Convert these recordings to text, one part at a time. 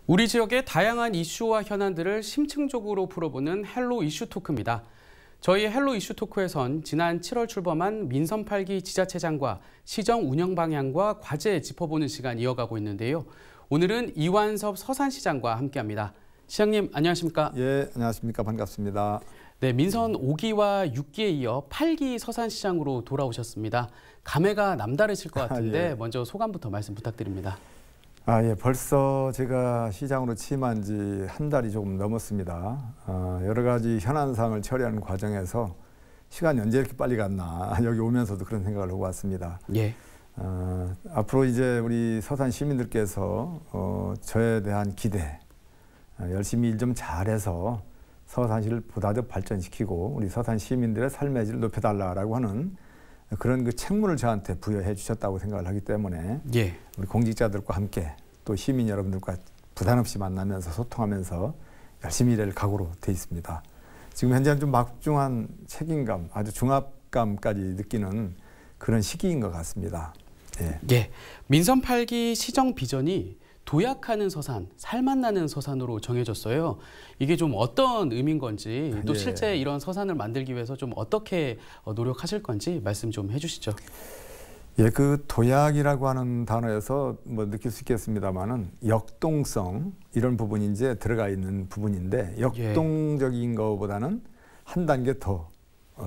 우리 지역의 다양한 이슈와 현안들을 심층적으로 풀어보는 헬로 이슈 토크입니다. 저희 헬로 이슈 토크에선 지난 7월 출범한 민선 8기 지자체장과 시정 운영 방향과 과제 짚어보는 시간 이어가고 있는데요. 오늘은 이완섭 서산시장과 함께합니다. 시장님 안녕하십니까? 예, 안녕하십니까? 반갑습니다. 네, 민선 5기와 6기에 이어 8기 서산시장으로 돌아오셨습니다. 감회가 남다르실 것 같은데 예. 먼저 소감부터 말씀 부탁드립니다. 예, 벌써 제가 시장으로 취임한 지 한 달이 조금 넘었습니다. 여러 가지 현안사항을 처리하는 과정에서 시간이 언제 이렇게 빨리 갔나 여기 오면서도 그런 생각을 하고 왔습니다. 예. 앞으로 이제 우리 서산 시민들께서 저에 대한 기대, 열심히 일 좀 잘해서 서산시를 보다 더 발전시키고 우리 서산 시민들의 삶의 질을 높여달라고 하는 그런 그 책무를 저한테 부여해 주셨다고 생각을 하기 때문에 예. 우리 공직자들과 함께 또 시민 여러분들과 부담 없이 만나면서 소통하면서 열심히 일할 각오로 돼 있습니다. 지금 현재는 좀 막중한 책임감, 아주 중압감까지 느끼는 그런 시기인 것 같습니다. 예. 예. 민선 8기 시정 비전이 도약하는 서산, 살맛나는 서산으로 정해졌어요. 이게 좀 어떤 의미인 건지 또 예. 실제 이런 서산을 만들기 위해서 좀 어떻게 노력하실 건지 말씀 좀 해주시죠. 예, 그 도약이라고 하는 단어에서 뭐 느낄 수 있겠습니다만은 역동성 이런 부분이 이제 들어가 있는 부분인데 역동적인 것보다는 한 단계 더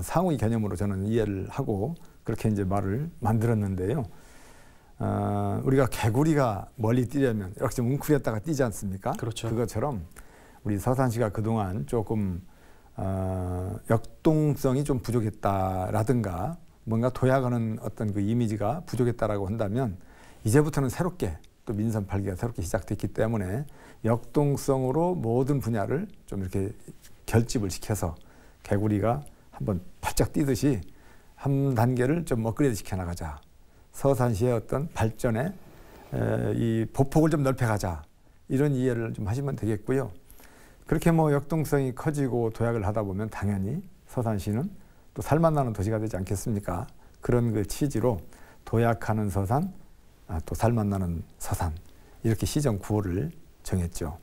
상위 개념으로 저는 이해를 하고 그렇게 이제 말을 만들었는데요. 우리가 개구리가 멀리 뛰려면 이렇게 좀 웅크렸다가 뛰지 않습니까? 그렇죠. 그것처럼 우리 서산시가 그동안 조금 역동성이 좀 부족했다라든가 뭔가 도약하는 어떤 그 이미지가 부족했다라고 한다면 이제부터는 새롭게 또 민선 8기가 새롭게 시작됐기 때문에 역동성으로 모든 분야를 좀 이렇게 결집을 시켜서 개구리가 한번 바짝 뛰듯이 한 단계를 좀 업그레이드 시켜 나가자. 서산시의 어떤 발전에 이 보폭을 좀 넓혀가자. 이런 이해를 좀 하시면 되겠고요. 그렇게 뭐 역동성이 커지고 도약을 하다 보면 당연히 서산시는 또 살맛나는 도시가 되지 않겠습니까? 그런 그 취지로 도약하는 서산, 또 살맛나는 서산 이렇게 시정 구호를 정했죠.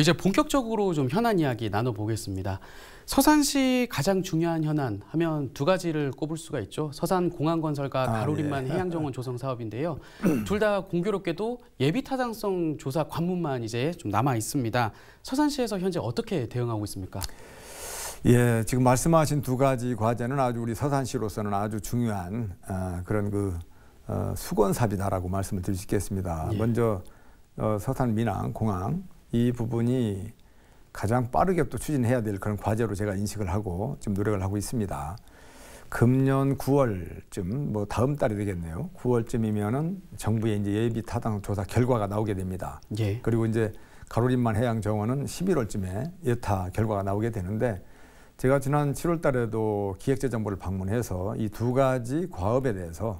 이제 본격적으로 좀 현안 이야기 나눠보겠습니다. 서산시 가장 중요한 현안 하면 두 가지를 꼽을 수가 있죠. 서산공항건설과 가로림만 예. 해양정원 조성 사업인데요. 둘 다 공교롭게도 예비타당성 조사 관문만 이제 좀 남아 있습니다. 서산시에서 현재 어떻게 대응하고 있습니까? 예, 지금 말씀하신 두 가지 과제는 아주 우리 서산시로서는 아주 중요한 그런 그 수건삽이다라고 말씀을 드릴 수 있겠습니다. 예. 먼저 서산 민항 공항 이 부분이 가장 빠르게 또 추진해야 될 그런 과제로 제가 인식을 하고 지금 노력을 하고 있습니다. 금년 9월쯤 뭐 다음 달이 되겠네요. 9월쯤이면은 정부의 이제 예비 타당 조사 결과가 나오게 됩니다. 예. 그리고 이제 가로림만 해양정원은 11월쯤에 예타 결과가 나오게 되는데 제가 지난 7월 달에도 기획재정부를 방문해서 이 두 가지 과업에 대해서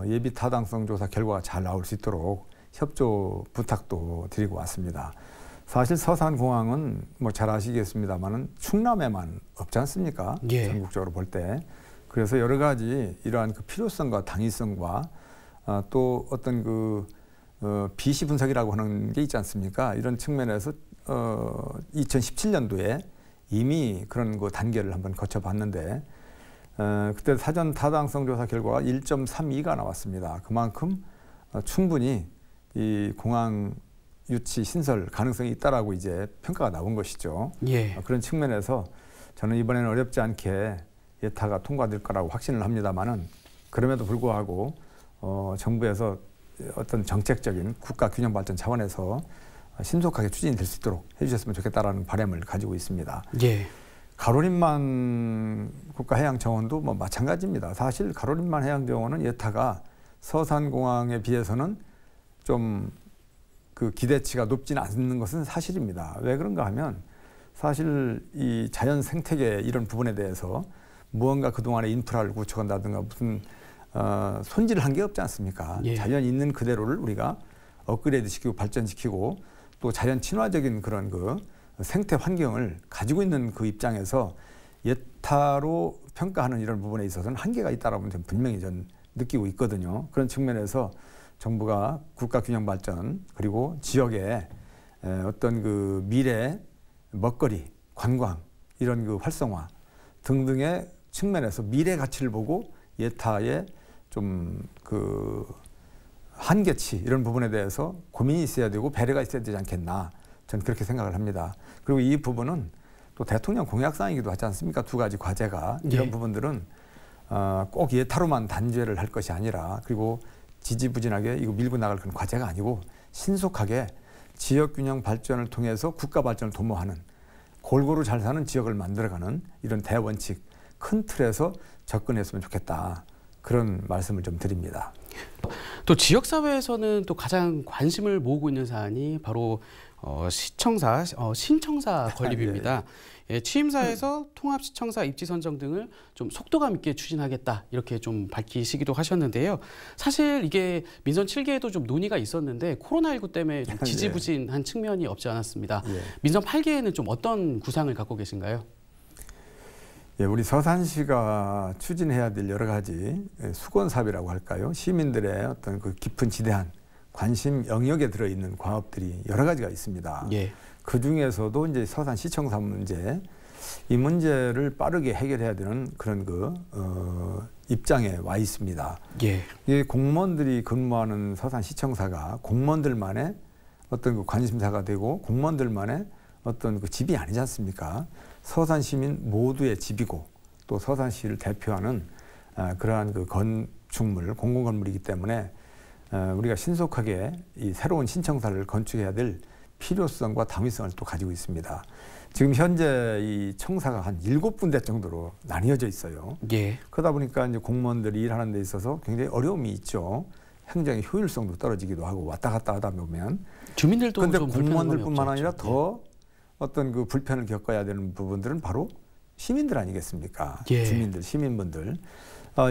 예비 타당성 조사 결과가 잘 나올 수 있도록 협조 부탁도 드리고 왔습니다. 사실 서산공항은 뭐 잘 아시겠습니다만은 충남에만 없지 않습니까? 예. 전국적으로 볼 때. 그래서 여러 가지 이러한 그 필요성과 당위성과 또 어떤 그 비시 분석이라고 하는 게 있지 않습니까? 이런 측면에서 2017년도에 이미 그런 그 단계를 한번 거쳐봤는데 그때 사전 타당성 조사 결과가 1.32가 나왔습니다. 그만큼 충분히 이 공항 유치 신설 가능성이 있다라고 이제 평가가 나온 것이죠. 예. 그런 측면에서 저는 이번에는 어렵지 않게 예타가 통과될 거라고 확신을 합니다만은 그럼에도 불구하고 정부에서 어떤 정책적인 국가 균형 발전 차원에서 신속하게 추진이 될 수 있도록 해주셨으면 좋겠다라는 바람을 가지고 있습니다. 예. 가로림만 국가해양정원도 뭐 마찬가지입니다. 사실 가로림만 해양정원은 예타가 서산공항에 비해서는 좀 그 기대치가 높지는 않는 것은 사실입니다. 왜 그런가 하면 사실 이 자연 생태계 이런 부분에 대해서 무언가 그동안의 인프라를 구축한다든가 무슨 손질을 한 게 없지 않습니까? 예. 자연 있는 그대로를 우리가 업그레이드 시키고 발전시키고 또 자연 친화적인 그런 그 생태 환경을 가지고 있는 그 입장에서 예타로 평가하는 이런 부분에 있어서는 한계가 있다라고 저는 분명히 전 느끼고 있거든요. 그런 측면에서 정부가 국가 균형 발전 그리고 지역의 어떤 그 미래 먹거리, 관광 이런 그 활성화 등등의 측면에서 미래 가치를 보고 예타의 좀 그 한계치 이런 부분에 대해서 고민이 있어야 되고 배려가 있어야 되지 않겠나 저는 그렇게 생각을 합니다. 그리고 이 부분은 또 대통령 공약사항이기도 하지 않습니까? 두 가지 과제가 이런 예. 부분들은 꼭 예타로만 단죄를 할 것이 아니라 그리고 지지부진하게 이거 밀고 나갈 그런 과제가 아니고 신속하게 지역균형 발전을 통해서 국가 발전을 도모하는 골고루 잘 사는 지역을 만들어가는 이런 대원칙 큰 틀에서 접근했으면 좋겠다. 그런 말씀을 좀 드립니다. 또 지역사회에서는 또 가장 관심을 모으고 있는 사안이 바로 신청사 건립입니다. 예, 취임사에서 통합시청사 입지 선정 등을 좀 속도감 있게 추진하겠다 이렇게 좀 밝히시기도 하셨는데요. 사실 이게 민선 7기에도 좀 논의가 있었는데 코로나19 때문에 좀 지지부진한 측면이 없지 않았습니다. 예. 민선 8기에는 좀 어떤 구상을 갖고 계신가요? 예, 우리 서산시가 추진해야 될 여러 가지 수건사업이라고 할까요? 시민들의 어떤 그 깊은 지대한 관심 영역에 들어있는 과업들이 여러 가지가 있습니다. 예. 그 중에서도 이제 서산시청사 문제, 이 문제를 빠르게 해결해야 되는 그런 입장에 와 있습니다. 예. 이 공무원들이 근무하는 서산시청사가 공무원들만의 어떤 그 관심사가 되고 공무원들만의 어떤 그 집이 아니지 않습니까? 서산 시민 모두의 집이고 또 서산시를 대표하는 그러한 그 건축물, 공공건물이기 때문에 우리가 신속하게 이 새로운 신청사를 건축해야 될 필요성과 당위성을 또 가지고 있습니다. 지금 현재 이 청사가 한 7군데 정도로 나뉘어져 있어요. 예. 그러다 보니까 이제 공무원들이 일하는 데 있어서 굉장히 어려움이 있죠. 행정의 효율성도 떨어지기도 하고 왔다 갔다 하다 보면. 주민들도 그런데 좀 공무원들뿐만 아니라 없죠. 더 어떤 그 불편을 겪어야 되는 부분들은 바로 시민들 아니겠습니까? 예. 주민들, 시민분들.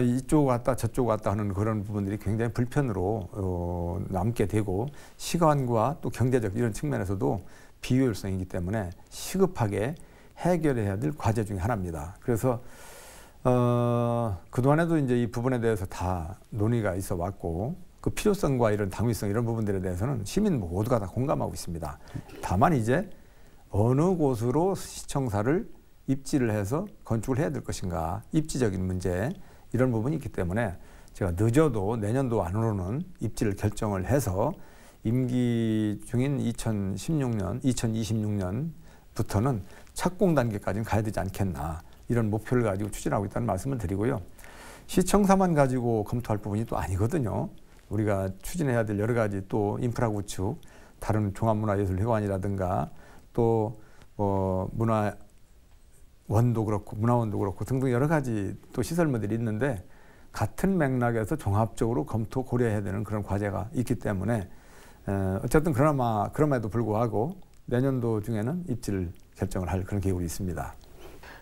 이쪽 왔다 저쪽 왔다 하는 그런 부분들이 굉장히 불편으로 남게 되고 시간과 또 경제적 이런 측면에서도 비효율성이기 때문에 시급하게 해결해야 될 과제 중에 하나입니다. 그래서 그동안에도 이제 이 부분에 대해서 다 논의가 있어 왔고 그 필요성과 이런 당위성 이런 부분들에 대해서는 시민 모두가 다 공감하고 있습니다. 다만 이제 어느 곳으로 시청사를 입지를 해서 건축을 해야 될 것인가 입지적인 문제 이런 부분이 있기 때문에 제가 늦어도 내년도 안으로는 입지를 결정을 해서 임기 중인 2026년부터는 착공 단계까지는 가야 되지 않겠나 이런 목표를 가지고 추진하고 있다는 말씀을 드리고요. 시청사만 가지고 검토할 부분이 또 아니거든요. 우리가 추진해야 될 여러 가지 또 인프라 구축, 다른 종합문화예술회관이라든가 또 문화원도 그렇고 문화원도 그렇고 등등 여러 가지 또 시설물들이 있는데 같은 맥락에서 종합적으로 검토 고려해야 되는 그런 과제가 있기 때문에 어쨌든 그럼에도 불구하고 내년도 중에는 입지를 결정을 할 그런 계획이 있습니다.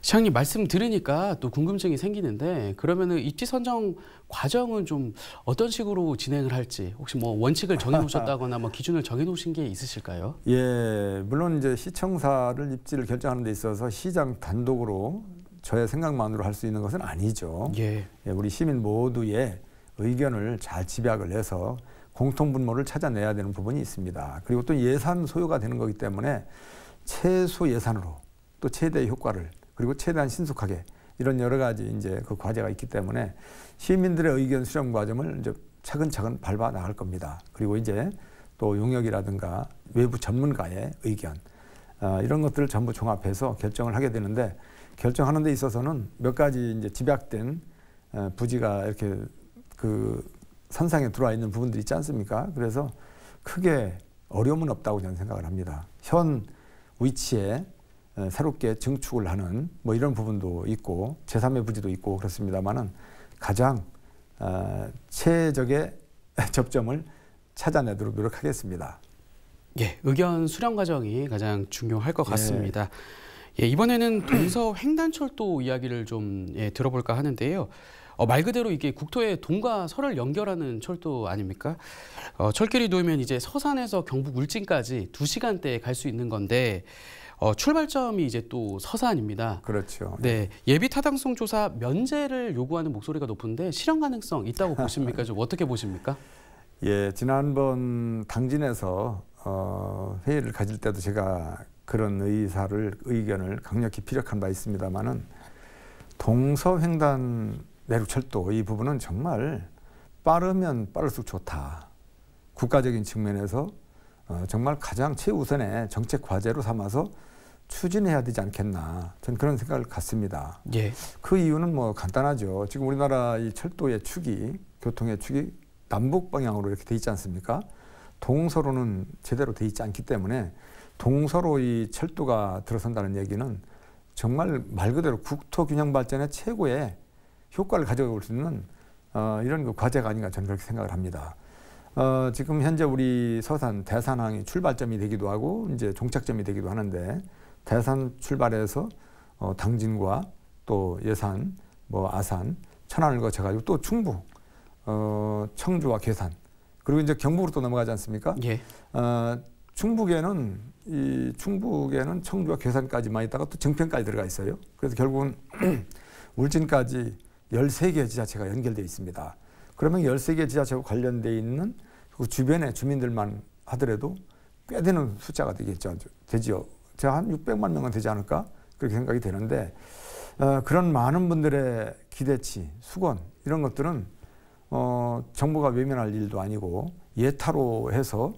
시장님 말씀 들으니까 또 궁금증이 생기는데 그러면은 입지 선정 과정은 좀 어떤 식으로 진행을 할지 혹시 뭐 원칙을 정해 놓으셨다거나 뭐 기준을 정해 놓으신 게 있으실까요? 예, 물론 이제 시청사를 입지를 결정하는 데 있어서 시장 단독으로 저의 생각만으로 할 수 있는 것은 아니죠. 예. 예, 우리 시민 모두의 의견을 잘 집약을 해서 공통 분모를 찾아내야 되는 부분이 있습니다. 그리고 또 예산 소요가 되는 거기 때문에 최소 예산으로 또 최대의 효과를 그리고 최대한 신속하게 이런 여러 가지 이제 그 과제가 있기 때문에 시민들의 의견 수렴 과정을 이제 차근차근 밟아 나갈 겁니다. 그리고 이제 또 용역이라든가 외부 전문가의 의견 이런 것들을 전부 종합해서 결정을 하게 되는데 결정하는 데 있어서는 몇 가지 이제 집약된 부지가 이렇게 그 선상에 들어와 있는 부분들이 있지 않습니까? 그래서 크게 어려움은 없다고 저는 생각을 합니다. 현 위치에 새롭게 증축을 하는 뭐 이런 부분도 있고 제3의 부지도 있고 그렇습니다만은 가장 최적의 접점을 찾아내도록 노력하겠습니다. 예, 의견 수렴 과정이 가장 중요할 것 같습니다. 예, 이번에는 동서 횡단철도 이야기를 좀 들어볼까 하는데요. 말 그대로 이게 국토의 동과 서를 연결하는 철도 아닙니까? 철길이 놓이면 이제 서산에서 경북 울진까지 2시간대에 갈 수 있는 건데 출발점이 이제 또 서산입니다. 그렇죠. 네, 예비 타당성 조사 면제를 요구하는 목소리가 높은데 실현 가능성 있다고 보십니까? 좀 어떻게 보십니까? 예, 지난번 당진에서 회의를 가질 때도 제가 그런 의견을 강력히 피력한 바 있습니다만은 동서횡단 내륙철도 이 부분은 정말 빠르면 빠를수록 좋다. 국가적인 측면에서 정말 가장 최우선의 정책 과제로 삼아서 추진해야 되지 않겠나. 저는 그런 생각을 갖습니다. 예. 그 이유는 뭐 간단하죠. 지금 우리나라 이 철도의 축이, 교통의 축이 남북 방향으로 이렇게 돼 있지 않습니까? 동서로는 제대로 돼 있지 않기 때문에 동서로 이 철도가 들어선다는 얘기는 정말 말 그대로 국토 균형 발전의 최고의 효과를 가져올 수 있는 이런 그 과제가 아닌가 저는 그렇게 생각을 합니다. 지금 현재 우리 서산 대산항이 출발점이 되기도 하고 이제 종착점이 되기도 하는데 대산 출발해서 당진과 또 예산, 뭐 아산, 천안을 거쳐가지고 또 충북, 청주와 괴산 그리고 이제 경북으로 또 넘어가지 않습니까? 예. 충북에는 청주와 괴산까지만 있다가 또 정평까지 들어가 있어요. 그래서 결국은 울진까지 13개 지자체가 연결되어 있습니다. 그러면 13개 지자체와 관련되어 있는 그 주변의 주민들만 하더라도 꽤 되는 숫자가 되지요. 제가 한 600만 명은 되지 않을까? 그렇게 생각이 되는데 그런 많은 분들의 기대치, 수건 이런 것들은 정부가 외면할 일도 아니고 예타로 해서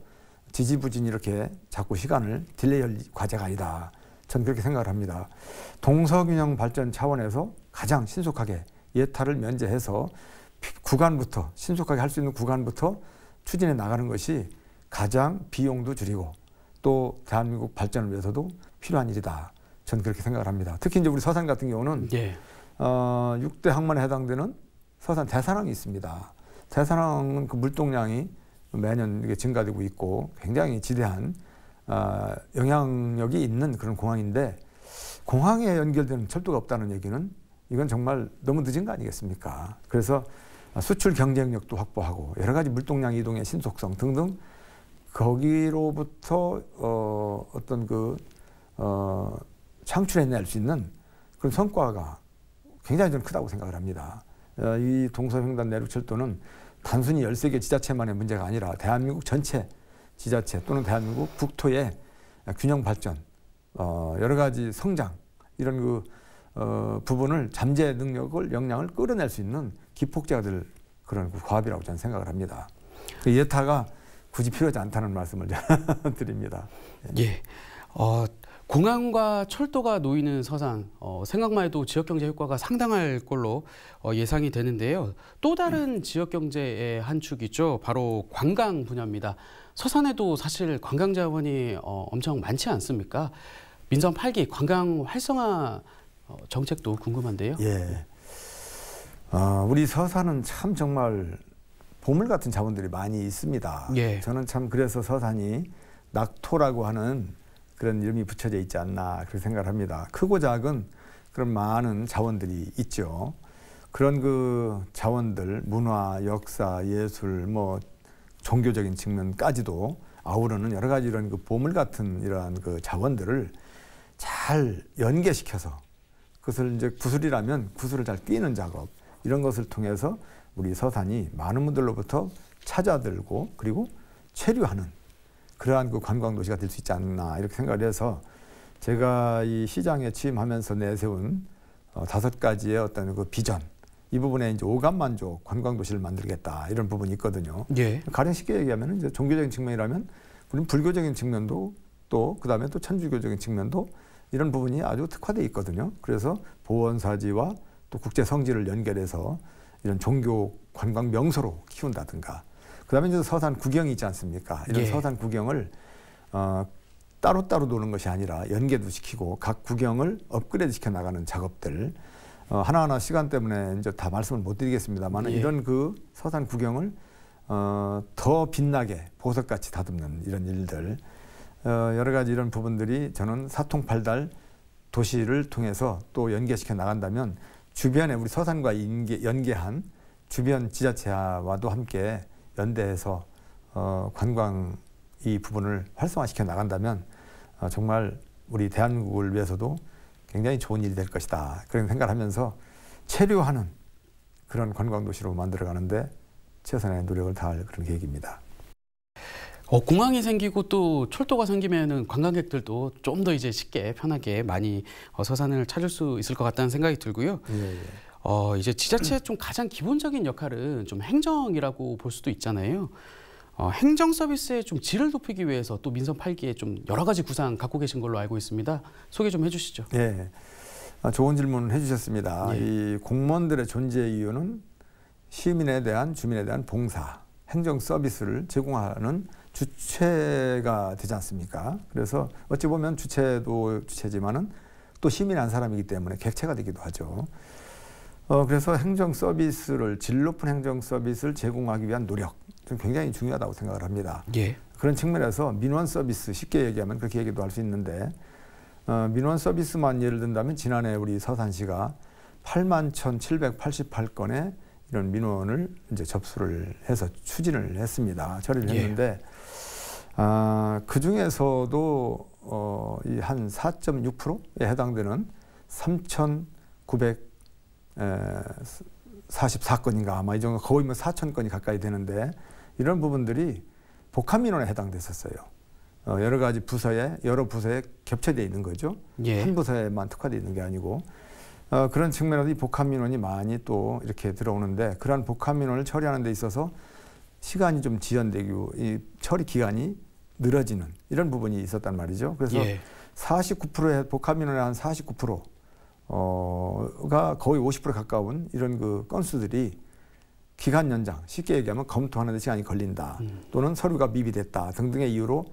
지지부진 이렇게 자꾸 시간을 딜레이할 과제가 아니다. 저는 그렇게 생각을 합니다. 동서균형 발전 차원에서 가장 신속하게 예타를 면제해서 구간부터 신속하게 할 수 있는 구간부터 추진해 나가는 것이 가장 비용도 줄이고 또 대한민국 발전을 위해서도 필요한 일이다. 저는 그렇게 생각을 합니다. 특히 이제 우리 서산 같은 경우는 6대 항만에 해당되는 서산 대산항이 있습니다. 대산항은 그 물동량이 매년 이게 증가되고 있고 굉장히 지대한 영향력이 있는 그런 공항인데 공항에 연결되는 철도가 없다는 얘기는 이건 정말 너무 늦은 거 아니겠습니까? 그래서 수출 경쟁력도 확보하고 여러 가지 물동량 이동의 신속성 등등 거기로부터 어떤 창출해낼 수 있는 그런 성과가 굉장히 저는 크다고 생각을 합니다. 이 동서횡단 내륙철도는 단순히 13개 지자체만의 문제가 아니라 대한민국 전체 지자체 또는 대한민국 국토의 균형 발전, 여러 가지 성장 이런 부분을 잠재 능력을 역량을 끌어낼 수 있는 기폭제가 될 그런 과업이라고 저는 생각을 합니다. 예타가 굳이 필요하지 않다는 말씀을 드립니다. 예. 공항과 철도가 놓이는 서산, 생각만 해도 지역경제 효과가 상당할 걸로 예상이 되는데요. 또 다른 지역경제의 한 축이죠. 바로 관광 분야입니다. 서산에도 사실 관광 자원이 엄청 많지 않습니까? 민선 8기 관광 활성화 정책도 궁금한데요. 예. 우리 서산은 참 정말 보물 같은 자원들이 많이 있습니다. 예. 저는 참 그래서 서산이 낙토라고 하는 그런 이름이 붙여져 있지 않나 그렇게 생각을 합니다. 크고 작은 그런 많은 자원들이 있죠. 그런 그 자원들, 문화, 역사, 예술, 뭐 종교적인 측면까지도 아우르는 여러 가지 이런 그 보물 같은 이러한 그 자원들을 잘 연계시켜서 그것을 이제 구슬이라면 구슬을 잘 끼는 작업 이런 것을 통해서 우리 서산이 많은 분들로부터 찾아들고 그리고 체류하는 그러한 그 관광 도시가 될 수 있지 않나 이렇게 생각을 해서 제가 이 시장에 취임하면서 내세운 5가지의 어떤 그 비전 이 부분에 이제 오감만족 관광 도시를 만들겠다 이런 부분이 있거든요. 예. 가령 쉽게 얘기하면 이제 종교적인 측면이라면 우리는 불교적인 측면도 또 그다음에 또 천주교적인 측면도 이런 부분이 아주 특화되어 있거든요. 그래서 보원사지와 또 국제 성지를 연결해서 이런 종교 관광 명소로 키운다든가. 그다음에 이제 서산 구경이 있지 않습니까? 이런 서산 구경을 따로따로 노는 것이 아니라 연계도 시키고 각 구경을 업그레이드 시켜 나가는 작업들 하나하나 시간 때문에 이제 다 말씀을 못 드리겠습니다만 이런 그 서산 구경을 더 빛나게 보석같이 다듬는 이런 일들 여러 가지 이런 부분들이 저는 사통팔달 도시를 통해서 또 연계시켜 나간다면 주변에 우리 서산과 연계한 주변 지자체와도 함께 연대해서 관광 이 부분을 활성화시켜 나간다면 정말 우리 대한민국을 위해서도 굉장히 좋은 일이 될 것이다. 그런 생각을 하면서 체류하는 그런 관광도시로 만들어가는데 최선의 노력을 다할 그런 계획입니다. 공항이 생기고 또 철도가 생기면은 관광객들도 좀 더 이제 쉽게 편하게 많이 서산을 찾을 수 있을 것 같다는 생각이 들고요. 이제 지자체의 좀 가장 기본적인 역할은 좀 행정이라고 볼 수도 있잖아요. 행정 서비스의 좀 질을 높이기 위해서 또 민선 8기에 좀 여러 가지 구상 갖고 계신 걸로 알고 있습니다. 소개 좀 해주시죠. 네, 좋은 질문 해주셨습니다. 이 공무원들의 존재 이유는 시민에 대한 주민에 대한 봉사, 행정 서비스를 제공하는 주체가 되지 않습니까? 그래서 어찌 보면 주체도 주체지만은 또 시민의 한 사람이기 때문에 객체가 되기도 하죠. 그래서 행정 서비스를 질 높은 행정 서비스를 제공하기 위한 노력 좀 굉장히 중요하다고 생각을 합니다. 그런 측면에서 민원 서비스 쉽게 얘기하면 그렇게 얘기도 할 수 있는데 민원 서비스만 예를 든다면 지난해 우리 서산시가 81,788건의 이런 민원을 이제 접수를 해서 추진을 했습니다. 처리를 했는데 그 중에서도 이 한 4.6%에 해당되는 3,944건인가 아마 이 정도 거의 뭐 4,000건이 가까이 되는데 이런 부분들이 복합 민원에 해당됐었어요. 여러 가지 부서에 여러 부서에 겹쳐져 있는 거죠. 한 부서에만 특화되어 있는 게 아니고 그런 측면에서 이 복합 민원이 많이 또 이렇게 들어오는데 그러한 복합 민원을 처리하는 데 있어서 시간이 좀 지연되고 이 처리 기간이 늘어지는 이런 부분이 있었단 말이죠. 그래서 49%의 복합 민원의 한 49%가 거의 50% 가까운 이런 그 건수들이 기간 연장, 쉽게 얘기하면 검토하는 데 시간이 걸린다 또는 서류가 미비됐다 등등의 이유로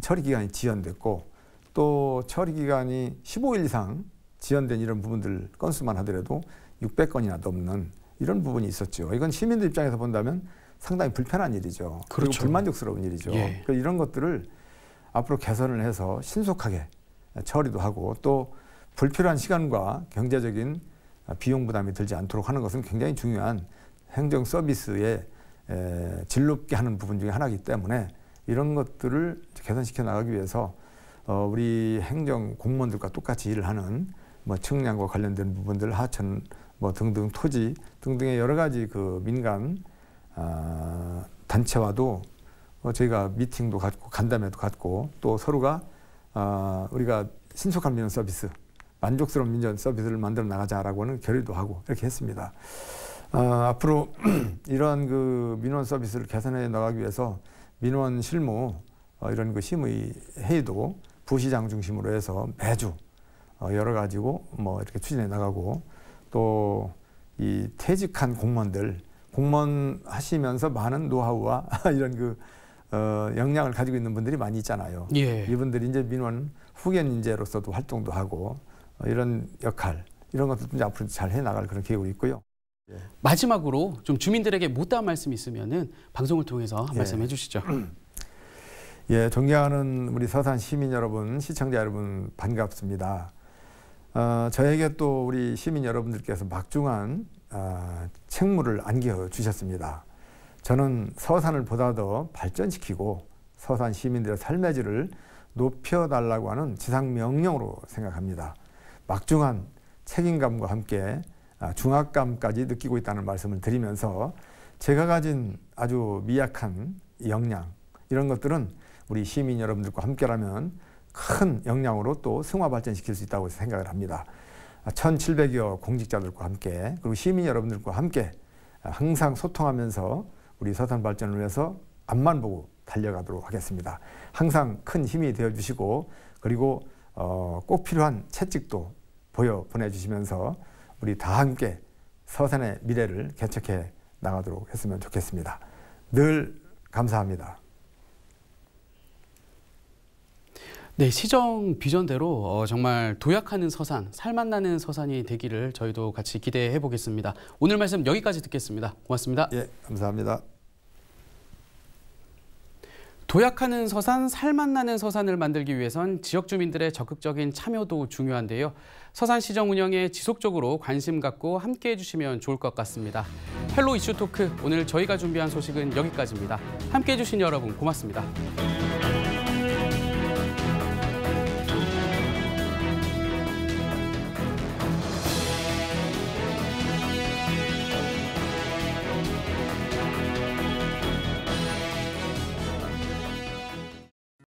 처리 기간이 지연됐고 또 처리 기간이 15일 이상 지연된 이런 부분들 건수만 하더라도 600건이나 넘는 이런 부분이 있었죠. 이건 시민들 입장에서 본다면 상당히 불편한 일이죠. 그리고 불만족스러운 일이죠. 이런 것들을 앞으로 개선을 해서 신속하게 처리도 하고 또 불필요한 시간과 경제적인 비용 부담이 들지 않도록 하는 것은 굉장히 중요한 행정 서비스의 질 높게 하는 부분 중에 하나이기 때문에 이런 것들을 개선시켜 나가기 위해서 우리 행정 공무원들과 똑같이 일을 하는 뭐 측량과 관련된 부분들, 하천 뭐 등등 토지 등등의 여러 가지 그 민간 단체와도 저희가 미팅도 갖고 간담회도 갖고 또 서로가 우리가 신속한 민원 서비스, 만족스러운 민원 서비스를 만들어 나가자라고는 결의도 하고 이렇게 했습니다. 앞으로 이러한 그 민원 서비스를 개선해 나가기 위해서 민원 실무 이런 그 심의 회의도 부시장 중심으로 해서 매주 여러 가지고 뭐 이렇게 추진해 나가고 또 이 퇴직한 공무원 하시면서 많은 노하우와 이런 그 역량을 가지고 있는 분들이 많이 있잖아요. 이분들이 이제 민원 후견 인재로서도 활동도 하고 이런 역할 이런 것도 이제 앞으로 잘 해 나갈 그런 계획이 있고요. 마지막으로 좀 주민들에게 못다한 말씀 있으면은 방송을 통해서 말씀해 주시죠. 존경하는 우리 서산 시민 여러분, 시청자 여러분 반갑습니다. 저에게 또 우리 시민 여러분들께서 막중한 책무를 안겨주셨습니다. 저는 서산을 보다 더 발전시키고 서산 시민들의 삶의 질을 높여달라고 하는 지상명령으로 생각합니다. 막중한 책임감과 함께 중압감까지 느끼고 있다는 말씀을 드리면서 제가 가진 아주 미약한 역량 이런 것들은 우리 시민 여러분들과 함께라면 큰 역량으로 또 승화 발전시킬 수 있다고 생각을 합니다. 1,700여 공직자들과 함께 그리고 시민 여러분들과 함께 항상 소통하면서 우리 서산 발전을 위해서 앞만 보고 달려가도록 하겠습니다. 항상 큰 힘이 되어주시고 그리고 꼭 필요한 채찍도 보내주시면서 우리 다 함께 서산의 미래를 개척해 나가도록 했으면 좋겠습니다. 늘 감사합니다. 네, 시정 비전대로 정말 도약하는 서산, 살맛나는 서산이 되기를 저희도 같이 기대해 보겠습니다. 오늘 말씀 여기까지 듣겠습니다. 고맙습니다. 감사합니다. 도약하는 서산, 살맛나는 서산을 만들기 위해선 지역 주민들의 적극적인 참여도 중요한데요. 서산시정 운영에 지속적으로 관심 갖고 함께해 주시면 좋을 것 같습니다. 헬로 이슈 토크, 오늘 저희가 준비한 소식은 여기까지입니다. 함께해 주신 여러분 고맙습니다.